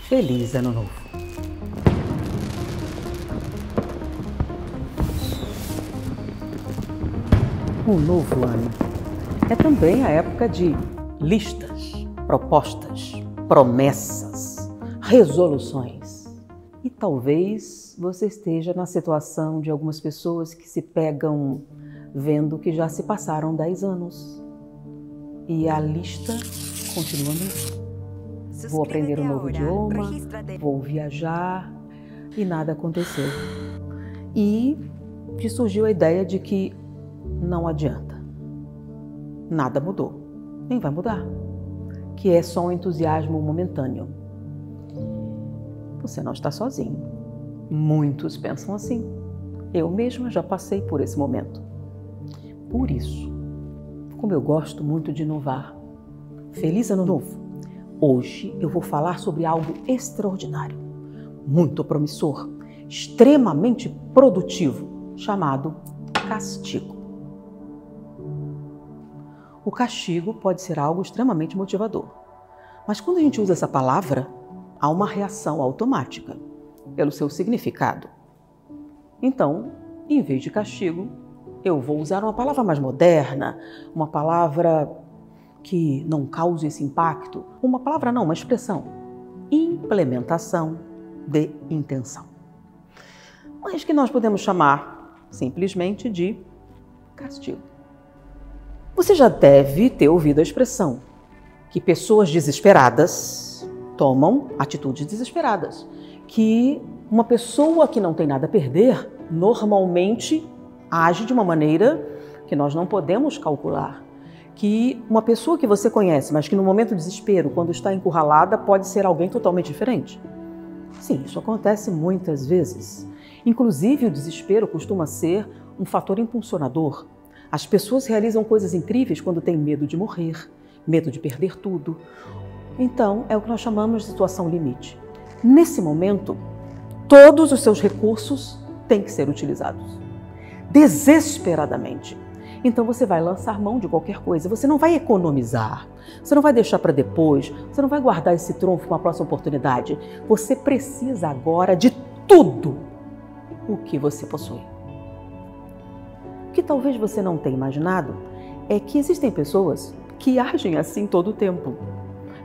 Feliz Ano Novo! O novo ano é também a época de listas, propostas, promessas, resoluções. E talvez você esteja na situação de algumas pessoas que se pegam vendo que já se passaram 10 anos. E a lista continua mesmo. Vou aprender um novo idioma, vou viajar e nada aconteceu. E te surgiu a ideia de que não adianta. Nada mudou, nem vai mudar. Que é só um entusiasmo momentâneo. Você não está sozinho. Muitos pensam assim. Eu mesma já passei por esse momento. Por isso, como eu gosto muito de inovar, feliz Ano Novo! Hoje eu vou falar sobre algo extraordinário, muito promissor, extremamente produtivo, chamado castigo. O castigo pode ser algo extremamente motivador, mas quando a gente usa essa palavra, há uma reação automática pelo seu significado. Então, em vez de castigo, eu vou usar uma palavra mais moderna, uma palavra que não cause esse impacto, uma palavra não, uma expressão, implementação de intenção. Mas que nós podemos chamar simplesmente de castigo. Você já deve ter ouvido a expressão que pessoas desesperadas tomam atitudes desesperadas, que uma pessoa que não tem nada a perder normalmente age de uma maneira que nós não podemos calcular. Que uma pessoa que você conhece, mas que no momento do desespero, quando está encurralada, pode ser alguém totalmente diferente. Sim, isso acontece muitas vezes. Inclusive, o desespero costuma ser um fator impulsionador. As pessoas realizam coisas incríveis quando têm medo de morrer, medo de perder tudo. Então, é o que nós chamamos de situação limite. Nesse momento, todos os seus recursos têm que ser utilizados. Desesperadamente. Então você vai lançar mão de qualquer coisa, você não vai economizar, você não vai deixar para depois, você não vai guardar esse trunfo para a próxima oportunidade. Você precisa agora de tudo o que você possui. O que talvez você não tenha imaginado é que existem pessoas que agem assim todo o tempo.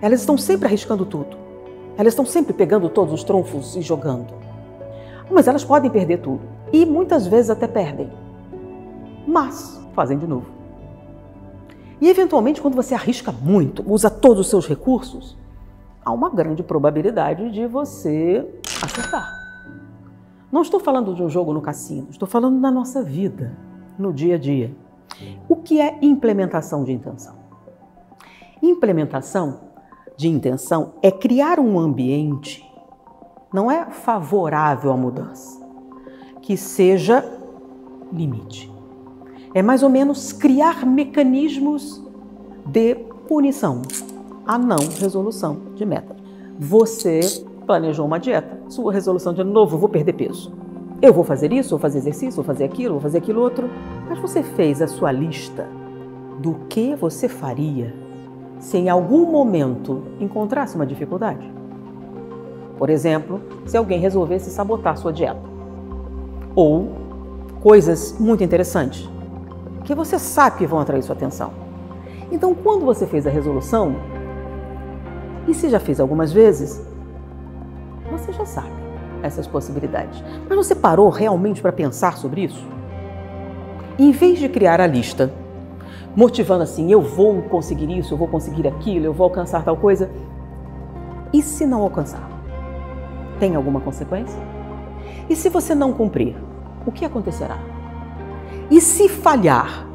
Elas estão sempre arriscando tudo, elas estão sempre pegando todos os trunfos e jogando. Mas elas podem perder tudo e muitas vezes até perdem. Mas fazem de novo. E eventualmente, quando você arrisca muito, usa todos os seus recursos, há uma grande probabilidade de você acertar. Não estou falando de um jogo no cassino, estou falando na nossa vida, no dia a dia. O que é implementação de intenção? Implementação de intenção é criar um ambiente, não é favorável à mudança, que seja limite. É mais ou menos criar mecanismos de punição, a não resolução de meta. Você planejou uma dieta, sua resolução de novo, vou perder peso. Eu vou fazer isso, vou fazer exercício, vou fazer aquilo outro. Mas você fez a sua lista do que você faria se em algum momento encontrasse uma dificuldade? Por exemplo, se alguém resolvesse sabotar sua dieta. Ou coisas muito interessantes que você sabe que vão atrair sua atenção. Então, quando você fez a resolução, e se já fez algumas vezes, você já sabe essas possibilidades. Mas você parou realmente para pensar sobre isso? Em vez de criar a lista, motivando assim, eu vou conseguir isso, eu vou conseguir aquilo, eu vou alcançar tal coisa, e se não alcançar? Tem alguma consequência? E se você não cumprir, o que acontecerá? E se falhar?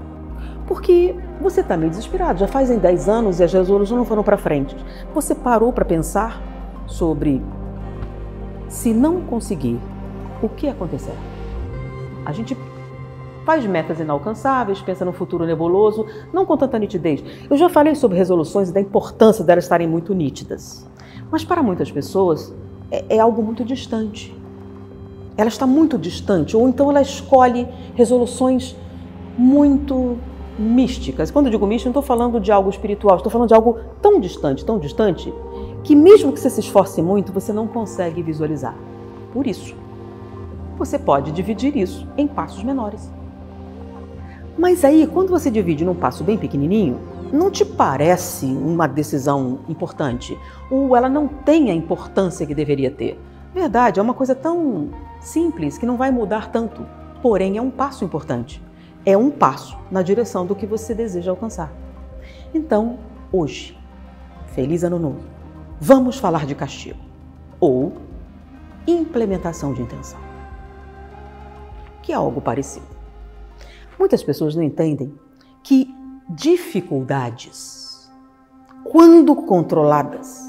Porque você está meio desesperado, já fazem 10 anos e as resoluções não foram para frente. Você parou para pensar sobre se não conseguir, o que acontecerá? A gente faz metas inalcançáveis, pensa no futuro nebuloso, não com tanta nitidez. Eu já falei sobre resoluções e da importância delas estarem muito nítidas. Mas para muitas pessoas é algo muito distante. Ela está muito distante, ou então ela escolhe resoluções muito místicas. Quando eu digo místico, não estou falando de algo espiritual, estou falando de algo tão distante, que mesmo que você se esforce muito, você não consegue visualizar. Por isso, você pode dividir isso em passos menores. Mas aí, quando você divide num passo bem pequenininho, não te parece uma decisão importante? Ou ela não tem a importância que deveria ter? Verdade, é uma coisa tão simples que não vai mudar tanto. Porém, é um passo importante. É um passo na direção do que você deseja alcançar. Então, hoje, feliz ano novo, vamos falar de castigo ou implementação de intenção, que é algo parecido. Muitas pessoas não entendem que dificuldades, quando controladas,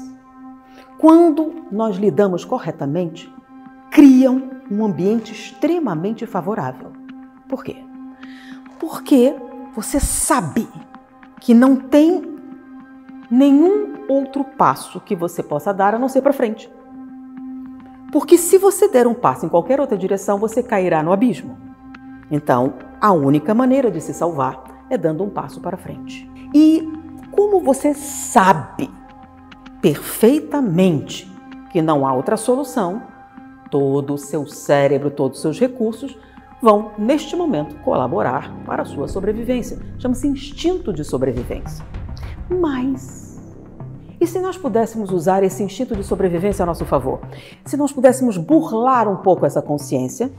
quando nós lidamos corretamente, criam um ambiente extremamente favorável. Por quê? Porque você sabe que não tem nenhum outro passo que você possa dar a não ser para frente. Porque se você der um passo em qualquer outra direção, você cairá no abismo. Então, a única maneira de se salvar é dando um passo para frente. E como você sabe perfeitamente que não há outra solução, todo o seu cérebro, todos os seus recursos vão, neste momento, colaborar para a sua sobrevivência. Chama-se instinto de sobrevivência. Mas, e se nós pudéssemos usar esse instinto de sobrevivência a nosso favor? Se nós pudéssemos burlar um pouco essa consciência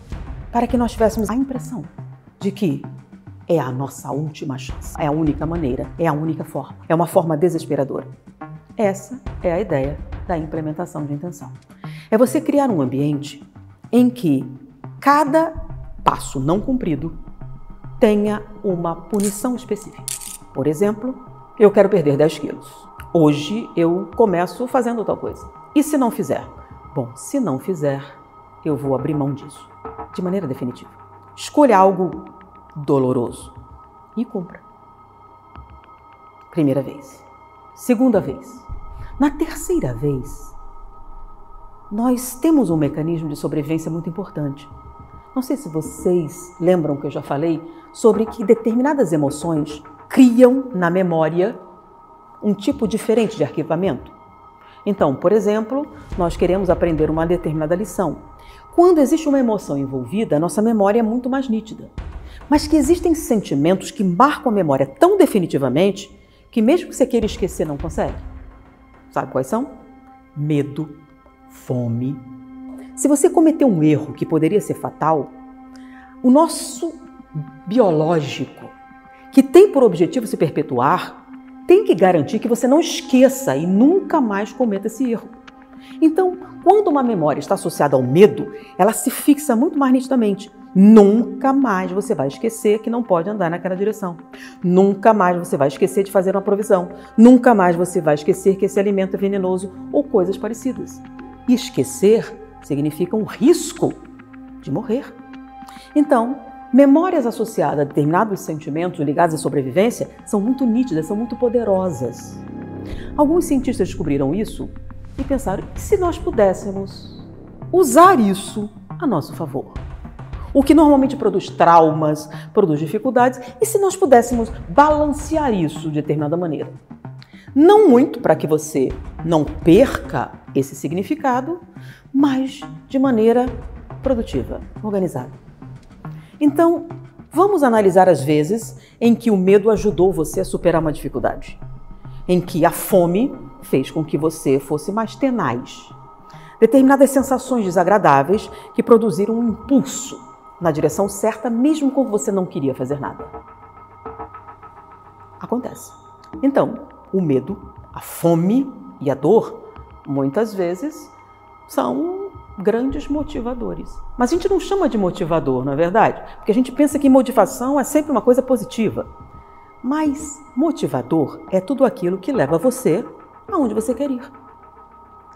para que nós tivéssemos a impressão de que é a nossa última chance, é a única maneira, é a única forma, é uma forma desesperadora. Essa é a ideia da implementação de intenção. É você criar um ambiente em que cada passo não cumprido tenha uma punição específica. Por exemplo, eu quero perder 10 quilos. Hoje eu começo fazendo tal coisa. E se não fizer? Bom, se não fizer, eu vou abrir mão disso, de maneira definitiva. Escolha algo doloroso e cumpra. Primeira vez. Segunda vez. Na terceira vez, nós temos um mecanismo de sobrevivência muito importante. Não sei se vocês lembram que eu já falei sobre que determinadas emoções criam na memória um tipo diferente de arquivamento. Então, por exemplo, nós queremos aprender uma determinada lição. Quando existe uma emoção envolvida, a nossa memória é muito mais nítida. Mas que existem sentimentos que marcam a memória tão definitivamente que mesmo que você queira esquecer, não consegue. Sabe quais são? Medo, fome. Se você cometeu um erro que poderia ser fatal, o nosso biológico, que tem por objetivo se perpetuar, tem que garantir que você não esqueça e nunca mais cometa esse erro. Então, quando uma memória está associada ao medo, ela se fixa muito mais nitidamente. Nunca mais você vai esquecer que não pode andar naquela direção. Nunca mais você vai esquecer de fazer uma provisão. Nunca mais você vai esquecer que esse alimento é venenoso ou coisas parecidas. E esquecer significa um risco de morrer. Então, memórias associadas a determinados sentimentos ligados à sobrevivência são muito nítidas, são muito poderosas. Alguns cientistas descobriram isso e pensaram, e se nós pudéssemos usar isso a nosso favor? O que normalmente produz traumas, produz dificuldades, e se nós pudéssemos balancear isso de determinada maneira? Não muito para que você não perca esse significado, mas de maneira produtiva, organizada. Então, vamos analisar as vezes em que o medo ajudou você a superar uma dificuldade, em que a fome fez com que você fosse mais tenaz. Determinadas sensações desagradáveis que produziram um impulso na direção certa, mesmo quando você não queria fazer nada. Acontece. Então, o medo, a fome e a dor, muitas vezes, são grandes motivadores. Mas a gente não chama de motivador, não é verdade? Porque a gente pensa que motivação é sempre uma coisa positiva. Mas motivador é tudo aquilo que leva você aonde você quer ir.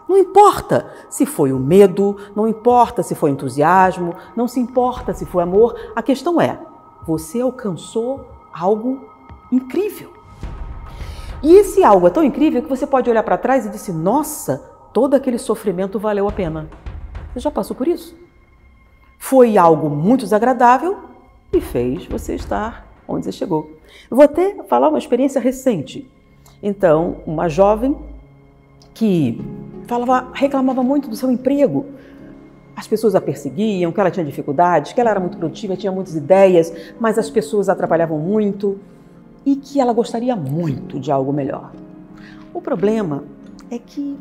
Não importa se foi o medo, não importa se foi entusiasmo, não se importa se foi amor. A questão é, você alcançou algo incrível. E esse algo é tão incrível que você pode olhar para trás e dizer, nossa, todo aquele sofrimento valeu a pena. Você já passou por isso? Foi algo muito desagradável e fez você estar onde você chegou. Eu vou até falar uma experiência recente. Então, uma jovem que reclamava muito do seu emprego. As pessoas a perseguiam, que ela tinha dificuldades, que ela era muito produtiva, tinha muitas ideias, mas as pessoas a atrapalhavam muito e que ela gostaria muito de algo melhor. O problema é que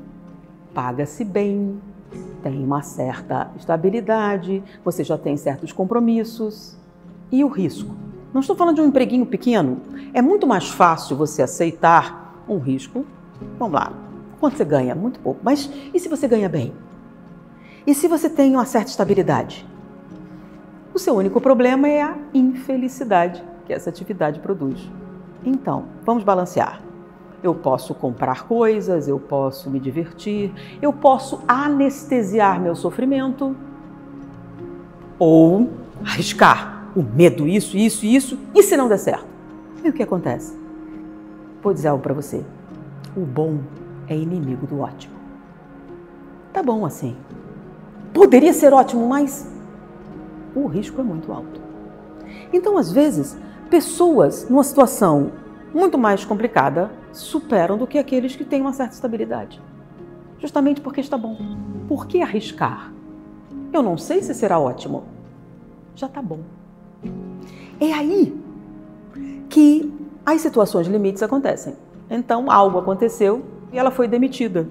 paga-se bem, tem uma certa estabilidade, você já tem certos compromissos. E o risco? Não estou falando de um empreguinho pequeno. É muito mais fácil você aceitar um risco. Vamos lá, quanto você ganha? Muito pouco. Mas e se você ganha bem? E se você tem uma certa estabilidade? O seu único problema é a infelicidade que essa atividade produz. Então, vamos balancear. Eu posso comprar coisas, eu posso me divertir, eu posso anestesiar meu sofrimento ou arriscar o medo, isso, e se não der certo? E o que acontece? Vou dizer algo para você. O bom é inimigo do ótimo. Tá bom assim. Poderia ser ótimo, mas o risco é muito alto. Então, às vezes, pessoas numa situação muito mais complicada superam do que aqueles que têm uma certa estabilidade. Justamente porque está bom. Por que arriscar? Eu não sei se será ótimo. Já está bom. É aí que as situações limites acontecem. Então, algo aconteceu e ela foi demitida.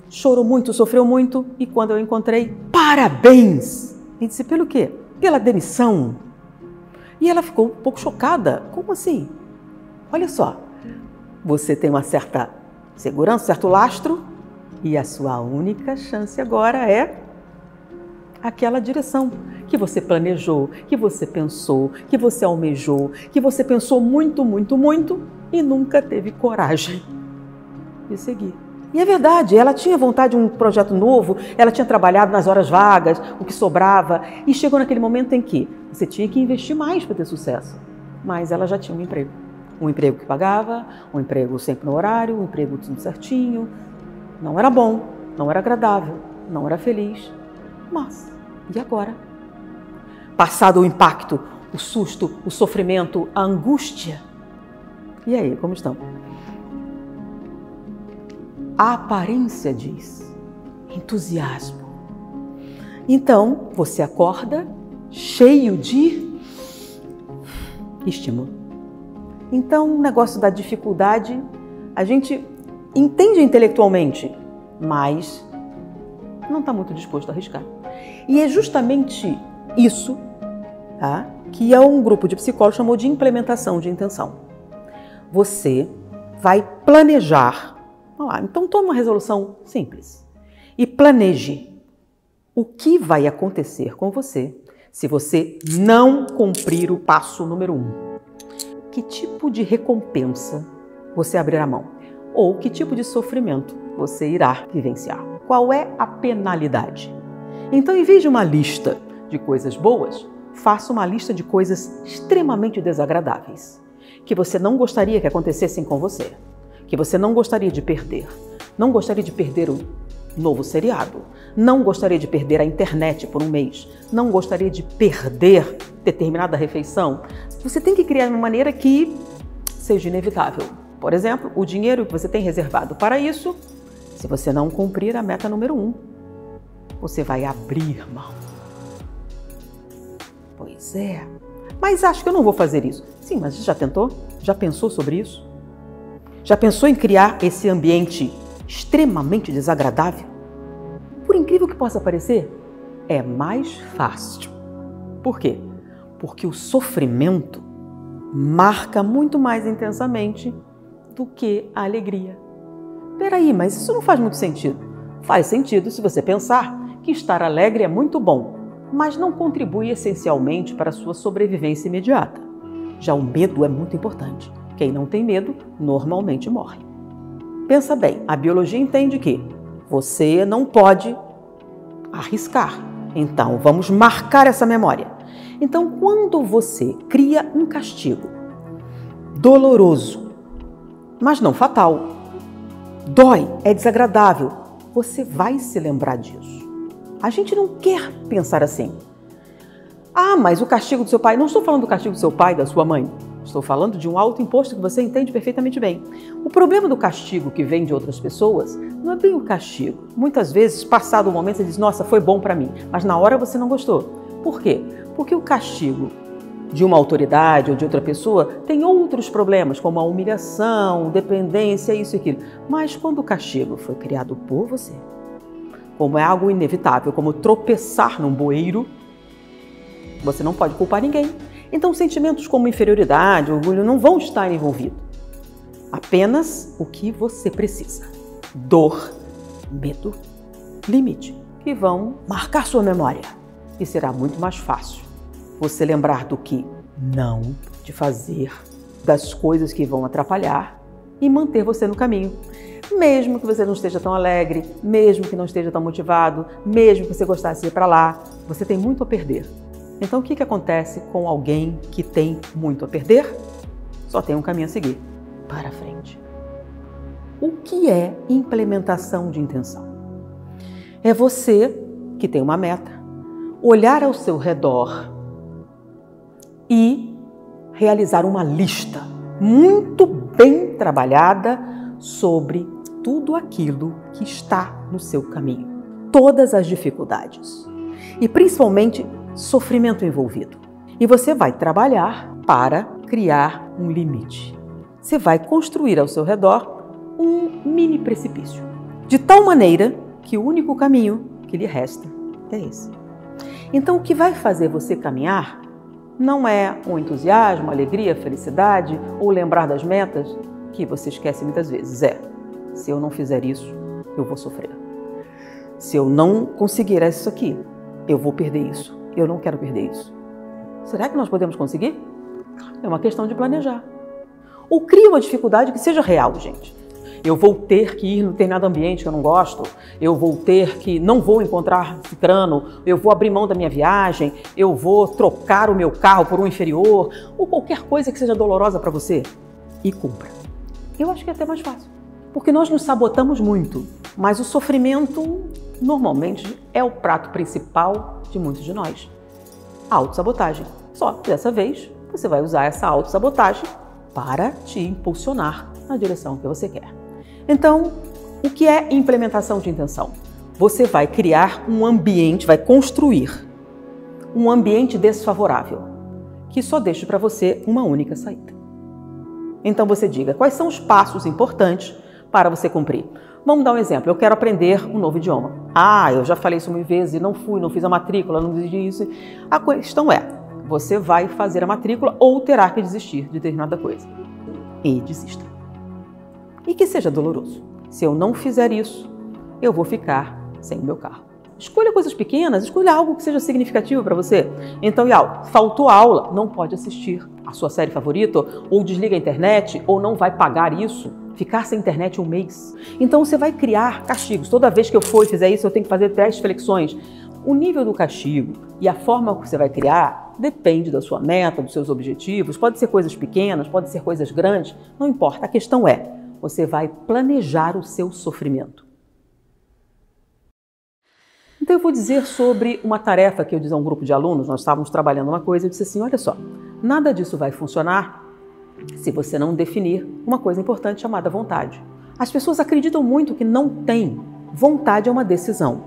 Chorou muito, sofreu muito e quando eu encontrei, parabéns! E disse, pelo quê? Pela demissão. E ela ficou um pouco chocada. Como assim? Olha só, você tem uma certa segurança, um certo lastro e a sua única chance agora é aquela direção que você planejou, que você pensou, que você almejou, que você pensou muito, muito, muito e nunca teve coragem de seguir. E é verdade, ela tinha vontade de um projeto novo, ela tinha trabalhado nas horas vagas, o que sobrava, e chegou naquele momento em que você tinha que investir mais para ter sucesso. Mas ela já tinha um emprego. Um emprego que pagava, um emprego sempre no horário, um emprego tudo certinho. Não era bom, não era agradável, não era feliz. Mas, e agora? Passado o impacto, o susto, o sofrimento, a angústia. E aí, como estão? A aparência diz entusiasmo. Então, você acorda cheio de estímulo. Então, o negócio da dificuldade, a gente entende intelectualmente, mas não está muito disposto a arriscar. E é justamente isso, tá, que um grupo de psicólogos chamou de implementação de intenção. Você vai planejar. Vamos lá, então tome uma resolução simples e planeje o que vai acontecer com você se você não cumprir o passo número 1. Que tipo de recompensa você abrirá mão? Ou que tipo de sofrimento você irá vivenciar? Qual é a penalidade? Então, em vez de uma lista de coisas boas, faça uma lista de coisas extremamente desagradáveis, que você não gostaria que acontecessem com você, que você não gostaria de perder. Não gostaria de perder o novo seriado, não gostaria de perder a internet por um mês, não gostaria de perder determinada refeição. Você tem que criar uma maneira que seja inevitável. Por exemplo, o dinheiro que você tem reservado para isso, se você não cumprir a meta número 1, você vai abrir mão. Pois é, mas acho que eu não vou fazer isso. Sim, mas já tentou? Já pensou sobre isso? Já pensou em criar esse ambiente extremamente desagradável? Por incrível que possa parecer, é mais fácil. Por quê? Porque o sofrimento marca muito mais intensamente do que a alegria. Peraí, mas isso não faz muito sentido. Faz sentido se você pensar que estar alegre é muito bom, mas não contribui essencialmente para a sua sobrevivência imediata. Já o medo é muito importante. Quem não tem medo, normalmente morre. Pensa bem, a biologia entende que você não pode arriscar. Então, vamos marcar essa memória. Então, quando você cria um castigo doloroso, mas não fatal, dói, é desagradável, você vai se lembrar disso. A gente não quer pensar assim. Ah, mas o castigo do seu pai, não estou falando do castigo do seu pai, da sua mãe. Estou falando de um autoimposto que você entende perfeitamente bem. O problema do castigo que vem de outras pessoas não é bem o castigo. Muitas vezes, passado o momento, você diz, nossa, foi bom para mim, mas na hora você não gostou. Por quê? Porque o castigo de uma autoridade ou de outra pessoa tem outros problemas, como a humilhação, dependência, isso e aquilo. Mas quando o castigo foi criado por você, como é algo inevitável, como tropeçar num bueiro, você não pode culpar ninguém. Então, sentimentos como inferioridade, orgulho não vão estar envolvidos. Apenas o que você precisa. Dor, medo, limite, que vão marcar sua memória. E será muito mais fácil você lembrar do que não, de fazer, das coisas que vão atrapalhar e manter você no caminho. Mesmo que você não esteja tão alegre, mesmo que não esteja tão motivado, mesmo que você gostasse de ir para lá, você tem muito a perder. Então, o que acontece com alguém que tem muito a perder? Só tem um caminho a seguir, para frente. O que é implementação de intenção? É você que tem uma meta, olhar ao seu redor e realizar uma lista muito bem trabalhada sobre tudo aquilo que está no seu caminho. Todas as dificuldades e principalmente sofrimento envolvido. E você vai trabalhar para criar um limite. Você vai construir ao seu redor um mini precipício, de tal maneira que o único caminho que lhe resta é esse. Então, o que vai fazer você caminhar não é um entusiasmo, alegria, felicidade ou lembrar das metas que você esquece muitas vezes. Se eu não fizer isso, eu vou sofrer. Se eu não conseguir isso aqui, eu vou perder isso. Eu não quero perder isso. Será que nós podemos conseguir? É uma questão de planejar. Ou cria uma dificuldade que seja real, gente. Eu vou ter que ir em determinado ambiente que eu não gosto, eu vou ter que, não vou encontrar cicrano, eu vou abrir mão da minha viagem, eu vou trocar o meu carro por um inferior, ou qualquer coisa que seja dolorosa para você. E cumpra. Eu acho que é até mais fácil. Porque nós nos sabotamos muito, mas o sofrimento normalmente é o prato principal de muitos de nós. A autossabotagem. Só que dessa vez você vai usar essa autossabotagem para te impulsionar na direção que você quer. Então, o que é implementação de intenção? Você vai criar um ambiente, vai construir um ambiente desfavorável, que só deixe para você uma única saída. Então você diga quais são os passos importantes para você cumprir. Vamos dar um exemplo. Eu quero aprender um novo idioma. Eu já falei isso 1000 vezes e não fui, não fiz a matrícula, não decidi isso. A questão é, você vai fazer a matrícula ou terá que desistir de determinada coisa. E desista. E que seja doloroso. Se eu não fizer isso, eu vou ficar sem o meu carro. Escolha coisas pequenas, escolha algo que seja significativo para você. Então, faltou aula, não pode assistir a sua série favorita, ou desliga a internet, ou não vai pagar isso. Ficar sem internet 1 mês. Então você vai criar castigos. Toda vez que eu for e fizer isso, eu tenho que fazer 10 flexões. O nível do castigo e a forma que você vai criar depende da sua meta, dos seus objetivos. Pode ser coisas pequenas, pode ser coisas grandes, não importa. A questão é, você vai planejar o seu sofrimento. Então eu vou dizer sobre uma tarefa que eu disse a um grupo de alunos, nós estávamos trabalhando uma coisa, eu disse assim, olha só, nada disso vai funcionar se você não definir uma coisa importante chamada vontade. As pessoas acreditam muito que não tem. Vontade é uma decisão.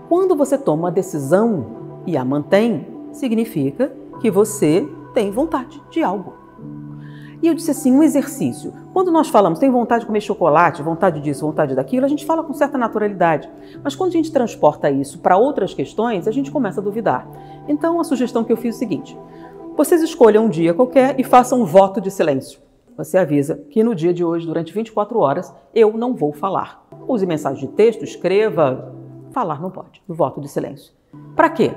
Quando você toma uma decisão e a mantém, significa que você tem vontade de algo. E eu disse assim, um exercício. Quando nós falamos, tem vontade de comer chocolate, vontade disso, vontade daquilo, a gente fala com certa naturalidade. Mas quando a gente transporta isso para outras questões, a gente começa a duvidar. Então a sugestão que eu fiz é o seguinte, vocês escolham um dia qualquer e façam um voto de silêncio. Você avisa que no dia de hoje, durante 24 horas, eu não vou falar. Use mensagem de texto, escreva. Falar não pode. Voto de silêncio. Para quê?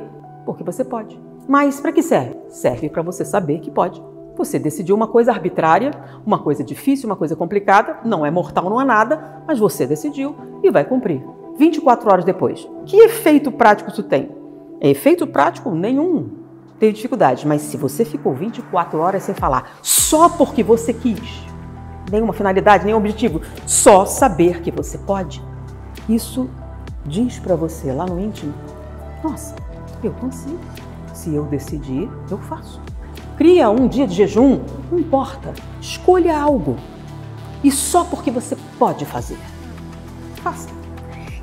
Porque você pode. Mas para que serve? Serve para você saber que pode. Você decidiu uma coisa arbitrária, uma coisa difícil, uma coisa complicada, não é mortal, não é nada, mas você decidiu e vai cumprir. 24 horas depois. Que efeito prático isso tem? Efeito prático nenhum. Tem dificuldade, mas se você ficou 24 horas sem falar, só porque você quis, nenhuma finalidade, nenhum objetivo, só saber que você pode, isso diz para você lá no íntimo, nossa, eu consigo, se eu decidir, eu faço. cria um dia de jejum, não importa. Escolha algo. E só porque você pode fazer. Faça.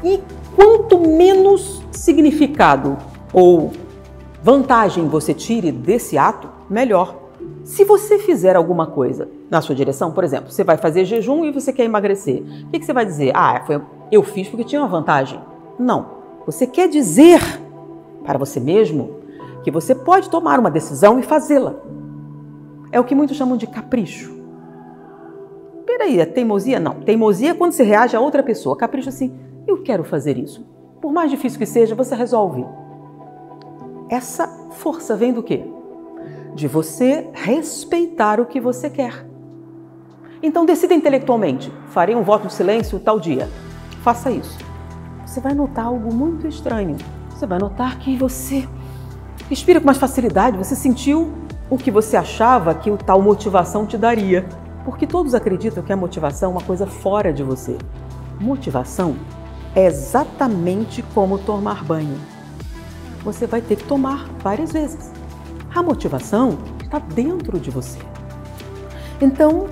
E quanto menos significado ou vantagem você tire desse ato, melhor. Se você fizer alguma coisa na sua direção, por exemplo, você vai fazer jejum e você quer emagrecer, o que você vai dizer? Eu fiz porque tinha uma vantagem. Não. Você quer dizer para você mesmo que você pode tomar uma decisão e fazê-la. É o que muitos chamam de capricho. Peraí, é teimosia? Não. Teimosia é quando você reage a outra pessoa. Capricho assim, eu quero fazer isso. Por mais difícil que seja, você resolve. Essa força vem do quê? De você respeitar o que você quer. Então decida intelectualmente, farei um voto de silêncio tal dia. Faça isso. Você vai notar algo muito estranho. Você vai notar que você respira com mais facilidade, você sentiu o que você achava que o tal motivação te daria. Porque todos acreditam que a motivação é uma coisa fora de você. Motivação é exatamente como tomar banho. Você vai ter que tomar várias vezes. A motivação está dentro de você. Então,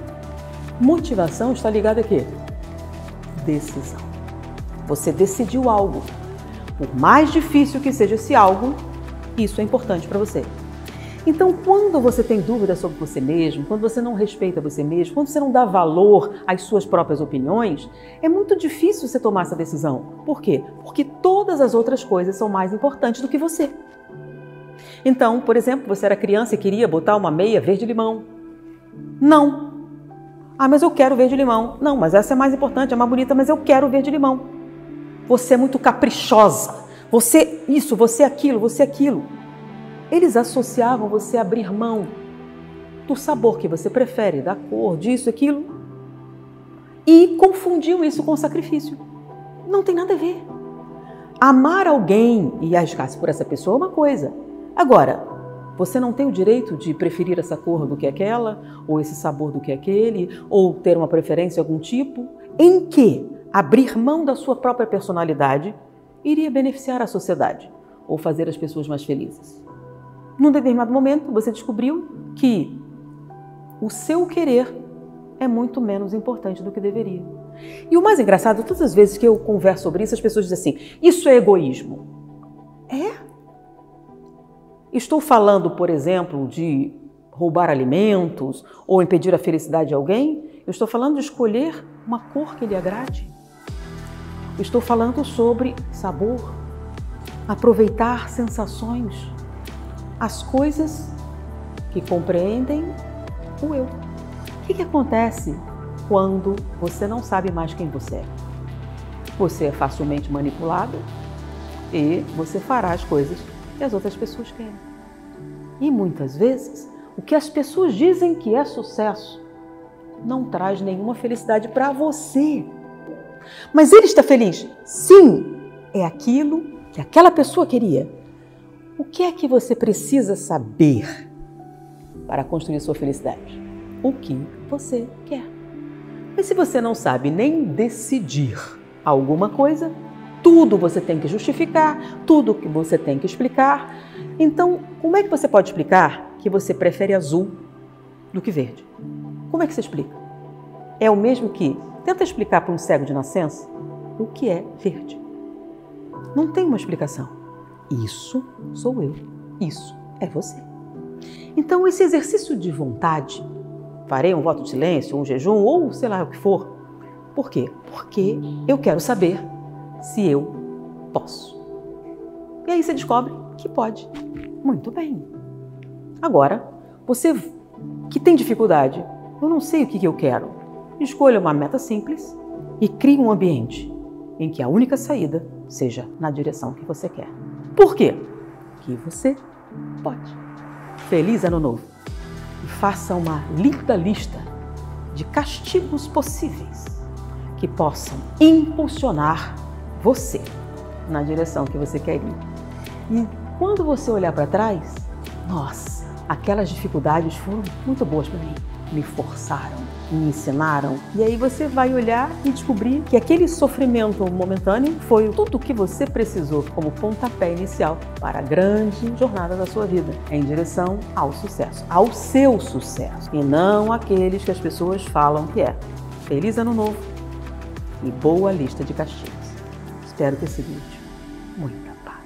motivação está ligada a quê? Decisão. Você decidiu algo. Por mais difícil que seja esse algo, isso é importante para você. Então, quando você tem dúvidas sobre você mesmo, quando você não respeita você mesmo, quando você não dá valor às suas próprias opiniões, é muito difícil você tomar essa decisão. Por quê? Porque todas as outras coisas são mais importantes do que você. Então, por exemplo, você era criança e queria botar uma meia verde-limão. Não. Mas eu quero verde-limão. Não, mas essa é mais importante, é mais bonita, mas eu quero verde-limão. Você é muito caprichosa. Você isso, você aquilo, você aquilo. Eles associavam você a abrir mão do sabor que você prefere, da cor, disso, aquilo, e confundiam isso com sacrifício. Não tem nada a ver. Amar alguém e arriscar-se por essa pessoa é uma coisa. Agora, você não tem o direito de preferir essa cor do que aquela, ou esse sabor do que aquele, ou ter uma preferência de algum tipo, em que abrir mão da sua própria personalidade iria beneficiar a sociedade ou fazer as pessoas mais felizes. Num determinado momento, você descobriu que o seu querer é muito menos importante do que deveria. E o mais engraçado, todas as vezes que eu converso sobre isso, as pessoas dizem assim, isso é egoísmo. É? Estou falando, por exemplo, de roubar alimentos ou impedir a felicidade de alguém? Eu estou falando de escolher uma cor que lhe agrade. Eu estou falando sobre sabor, aproveitar sensações, as coisas que compreendem o eu. O que acontece quando você não sabe mais quem você é? Você é facilmente manipulado e você fará as coisas que as outras pessoas querem. E muitas vezes, o que as pessoas dizem que é sucesso não traz nenhuma felicidade para você. Mas ele está feliz? Sim, é aquilo que aquela pessoa queria. O que é que você precisa saber para construir sua felicidade? O que você quer. Mas se você não sabe nem decidir alguma coisa, tudo você tem que justificar, tudo que você tem que explicar. Então, como é que você pode explicar que você prefere azul do que verde? Como é que você explica? É o mesmo que tenta explicar para um cego de nascença o que é verde. Não tem uma explicação. Isso sou eu, isso é você. Então, esse exercício de vontade, farei um voto de silêncio, um jejum ou sei lá o que for. Por quê? Porque eu quero saber se eu posso. E aí você descobre que pode. Muito bem. Agora, você que tem dificuldade, eu não sei o que eu quero. Escolha uma meta simples e crie um ambiente em que a única saída seja na direção que você quer. Por quê? Que você pode. Feliz Ano Novo! E faça uma linda lista de castigos possíveis que possam impulsionar você na direção que você quer ir. E quando você olhar para trás, nossa, aquelas dificuldades foram muito boas para mim. Me forçaram me ensinaram? E aí você vai olhar e descobrir que aquele sofrimento momentâneo foi tudo o que você precisou como pontapé inicial para a grande jornada da sua vida, em direção ao sucesso, ao seu sucesso, e não aqueles que as pessoas falam que é. Feliz Ano Novo e boa lista de castigos. Espero ter sido útil. Muita paz.